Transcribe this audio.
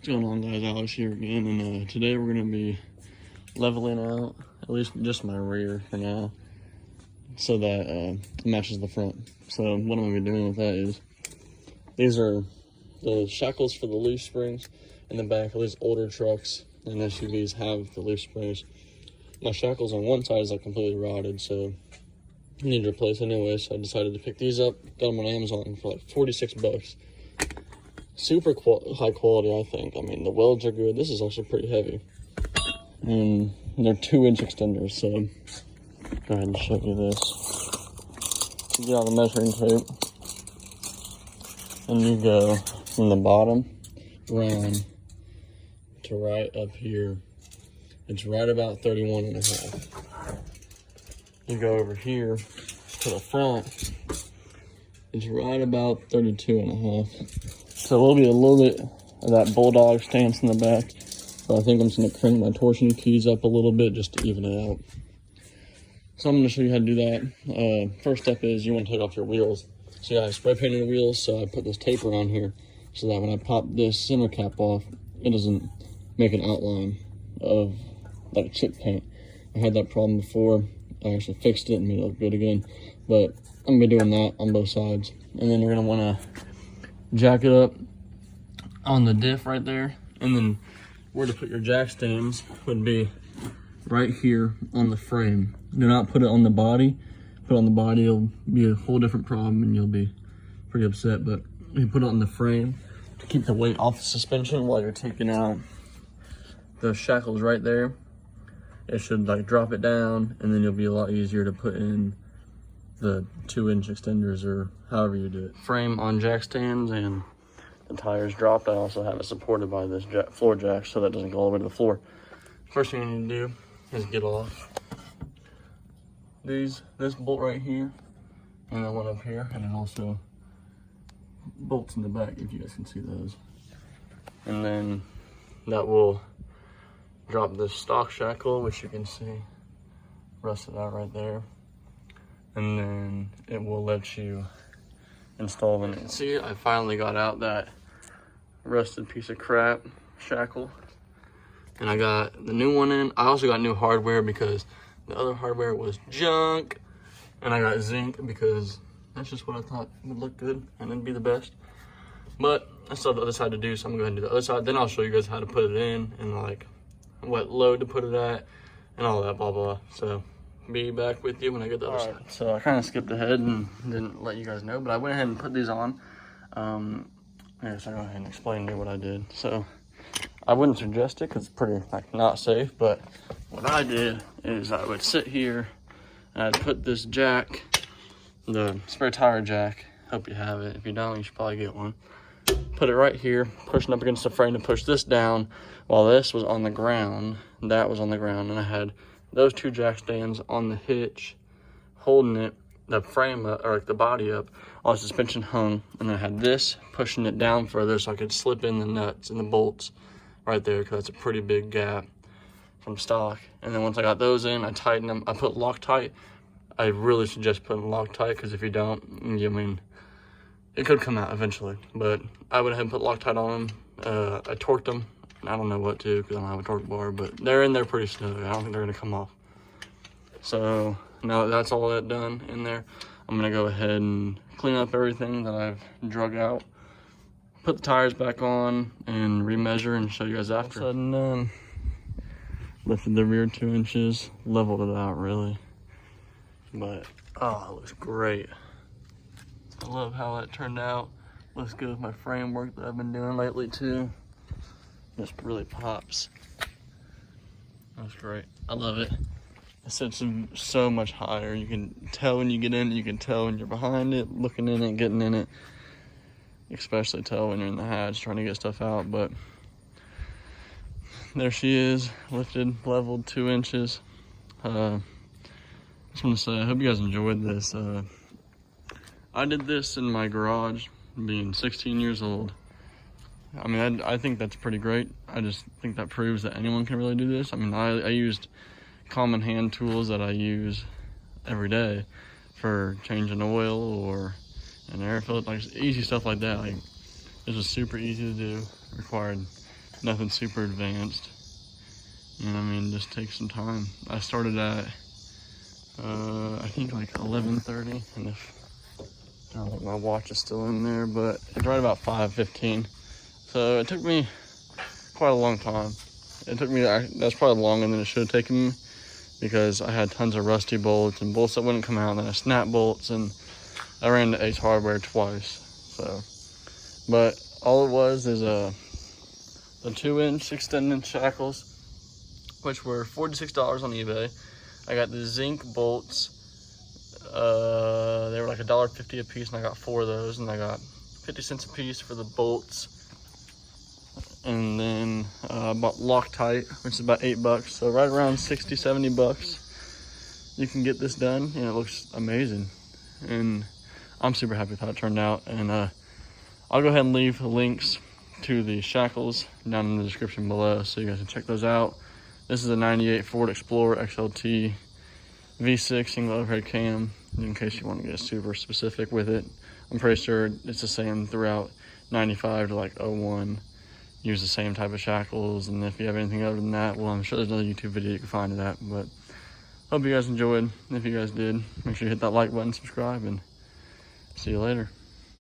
What's going on, guys? Alex here again, and today we're going to be leveling out at least just my rear for now so that it matches the front. So what I'm going to be doing with that is, these are the shackles for the leaf springs in the back of these older trucks and SUVs have the leaf springs. My shackles on one side is like completely rotted, so I need to replace anyway, so I decided to pick these up. Got them on Amazon for like 46 bucks. Super high quality, I think. I mean, the welds are good. This is actually pretty heavy. And they're 2-inch extenders, so go ahead and show you this. You get out the measuring tape, and you go from the bottom round to right up here. It's right about 31.5. You go over here to the front, it's right about 32.5. So it will be a little bit of that bulldog stance in the back. So I think I'm just gonna crank my torsion keys up a little bit just to even it out. So I'm gonna show you how to do that. First step is you wanna take off your wheels. So yeah, I spray painted the wheels, so I put this tape around here so that when I pop this center cap off, it doesn't make an outline of like chip paint. I had that problem before. I actually fixed it and made it look good again. But I'm gonna be doing that on both sides. And then you're gonna wanna jack it up on the diff right there, and then where to put your jack stands would be right here on the frame. Do not put it on the body. Put it on the body, it'll be a whole different problem and you'll be pretty upset. But you put it on the frame to keep the weight off the suspension while you're taking out the shackles right there. It should like drop it down, and then you'll be a lot easier to put in the 2-inch extenders or however you do it. Frame on jack stands and the tires dropped. I also have it supported by this floor jack so that doesn't go all the way to the floor. First thing you need to do is get off this bolt right here and the one up here, and then also bolts in the back if you guys can see those. And then that will drop this stock shackle, which you can see rusted out right there. And then it will let you install them. See, I finally got out that rusted piece of crap shackle, and I got the new one in. I also got new hardware because the other hardware was junk, and I got zinc because that's just what I thought would look good and it'd be the best. But I still have the other side to do, so I'm gonna go ahead and do the other side. Then I'll show you guys how to put it in and like what load to put it at and all that blah blah. So be back with you when I get the other side. So I kind of skipped ahead and didn't let you guys know, but I went ahead and put these on. Yeah, so I'll go ahead and explain to you what I did. So I wouldn't suggest it because it's pretty like not safe, but what I did is I would sit here and I'd put this jack, the spare tire jack, hope you have it. If you don't, you should probably get one. Put it right here, pushing up against the frame to push this down while this was on the ground. That was on the ground, and I had those two jack stands on the hitch holding it, the frame up, or like the body up, while the suspension hung, and I had this pushing it down further so I could slip in the nuts and the bolts right there, because that's a pretty big gap from stock. And then once I got those in, I tightened them. I put Loctite. I really suggest putting Loctite, because if you don't, I mean, it could come out eventually. But I went ahead and put Loctite on them. I torqued them. I don't know what to, because I don't have a torque bar, but they're in there pretty snug. I don't think they're gonna come off. So now that that's all that done in there, I'm gonna go ahead and clean up everything that I've drug out, put the tires back on, and remeasure and show you guys after. All said and done. Lifted the rear 2 inches, leveled it out really. But, oh, it looks great. I love how that turned out. Looks good with my framework that I've been doing lately too. Just really pops. That's great. I love it. It sits so much higher. You can tell when you get in it. You can tell when you're behind it, looking in it, getting in it. Especially tell when you're in the hatch trying to get stuff out. But there she is, lifted, leveled 2 inches. I just want to say, I hope you guys enjoyed this. I did this in my garage, being 16 years old. I mean, I think that's pretty great. I just think that proves that anyone can really do this. I mean, I used common hand tools that I use every day for changing oil or an air filter, like easy stuff like that. Like, this was super easy to do. Required nothing super advanced. And I mean, just take some time. I started at, I think like 11:30, and if, I don't think my watch is still in there, but it's right about 5:15. So it took me quite a long time. It took me, that's probably longer than it should have taken me, because I had tons of rusty bolts and bolts that wouldn't come out, and then I snap bolts, and I ran to Ace Hardware twice. So, but all it was is the 2-inch extended shackles, which were $46 on eBay. I got the zinc bolts. They were like $1.50 a piece, and I got 4 of those, and I got 50 cents a piece for the bolts. And then I bought Loctite, which is about $8. So right around 60, 70 bucks, you can get this done, and it looks amazing. And I'm super happy with how it turned out. And I'll go ahead and leave the links to the shackles down in the description below, so you guys can check those out. This is a 98 Ford Explorer XLT V6 single overhead cam, in case you want to get super specific with it. I'm pretty sure it's the same throughout 95 to like 01. Use the same type of shackles, and if you have anything other than that, well, I'm sure there's another YouTube video you can find of that. But hope you guys enjoyed. If you guys did, make sure you hit that like button, subscribe, and see you later.